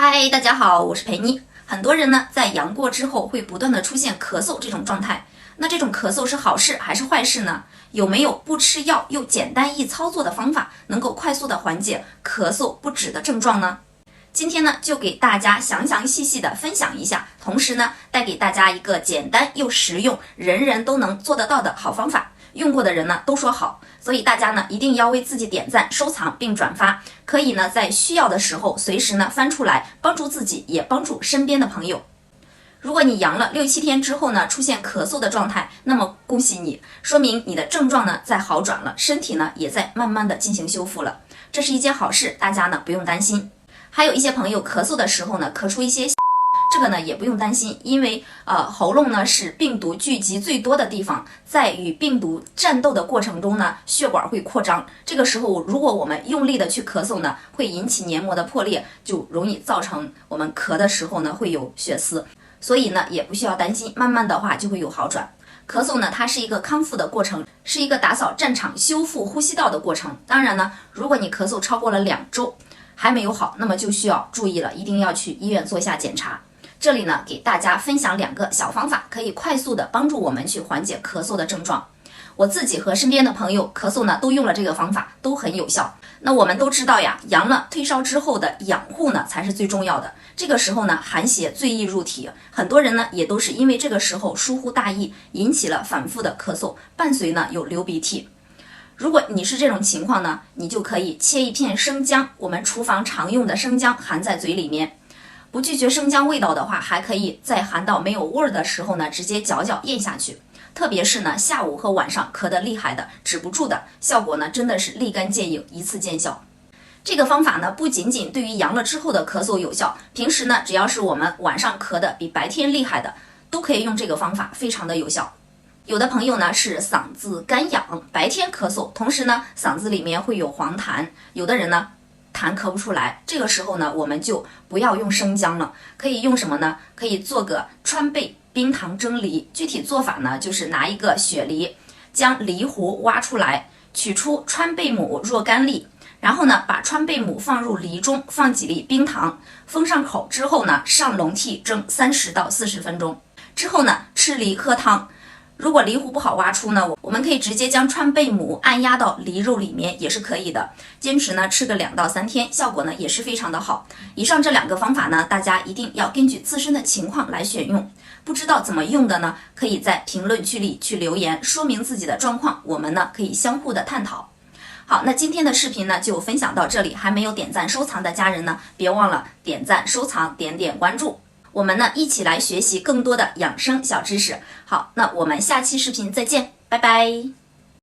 嗨，大家好，我是裴妮。很多人呢在阳过之后会不断的出现咳嗽这种状态，那这种咳嗽是好事还是坏事呢？有没有不吃药又简单易操作的方法，能够快速的缓解咳嗽不止的症状呢？今天呢就给大家详细细的分享一下，同时呢带给大家一个简单又实用，人人都能做得到的好方法。用过的人呢都说好，所以大家呢一定要为自己点赞、收藏并转发，可以呢在需要的时候随时呢翻出来，帮助自己也帮助身边的朋友。如果你阳了6、7天之后呢出现咳嗽的状态，那么恭喜你，说明你的症状呢在好转了，身体呢也在慢慢的进行修复了，这是一件好事，大家呢不用担心。还有一些朋友咳嗽的时候呢咳出一些这个呢也不用担心，因为喉咙呢是病毒聚集最多的地方，在与病毒战斗的过程中呢，血管会扩张，这个时候如果我们用力的去咳嗽呢，会引起黏膜的破裂，就容易造成我们咳的时候呢会有血丝，所以呢也不需要担心，慢慢的话就会有好转。咳嗽呢它是一个康复的过程，是一个打扫战场、修复呼吸道的过程。当然呢，如果你咳嗽超过了2周还没有好，那么就需要注意了，一定要去医院做一下检查。这里呢，给大家分享2个小方法，可以快速的帮助我们去缓解咳嗽的症状。我自己和身边的朋友咳嗽呢，都用了这个方法，都很有效。那我们都知道呀，阳了退烧之后的养护呢，才是最重要的。这个时候呢，寒邪最易入体，很多人呢，也都是因为这个时候疏忽大意，引起了反复的咳嗽，伴随呢有流鼻涕。如果你是这种情况呢，你就可以切一片生姜，我们厨房常用的生姜，含在嘴里面。不拒绝生姜味道的话，还可以在含到没有味儿的时候呢，直接嚼嚼咽下去。特别是呢，下午和晚上咳得厉害的、止不住的，效果呢真的是立竿见影，一次见效。这个方法呢，不仅仅对于阳了之后的咳嗽有效，平时呢，只要是我们晚上咳的比白天厉害的，都可以用这个方法，非常的有效。有的朋友呢是嗓子干痒，白天咳嗽，同时呢嗓子里面会有黄痰，有的人呢痰咳不出来，这个时候呢我们就不要用生姜了，可以用什么呢？可以做个川贝冰糖蒸梨。具体做法呢，就是拿一个雪梨，将梨核挖出来，取出川贝母若干粒，然后呢把川贝母放入梨中，放几粒冰糖，封上口之后呢，上笼屉蒸30到40分钟，之后呢吃梨喝汤。如果梨核不好挖出呢，我们可以直接将川贝母按压到梨肉里面也是可以的。坚持呢吃个2到3天，效果呢也是非常的好。以上这2个方法呢，大家一定要根据自身的情况来选用。不知道怎么用的呢，可以在评论区里去留言，说明自己的状况，我们呢可以相互的探讨。好，那今天的视频呢就分享到这里，还没有点赞收藏的家人呢，别忘了点赞收藏，点点关注。我们呢一起来学习更多的养生小知识。好，那我们下期视频再见，拜拜。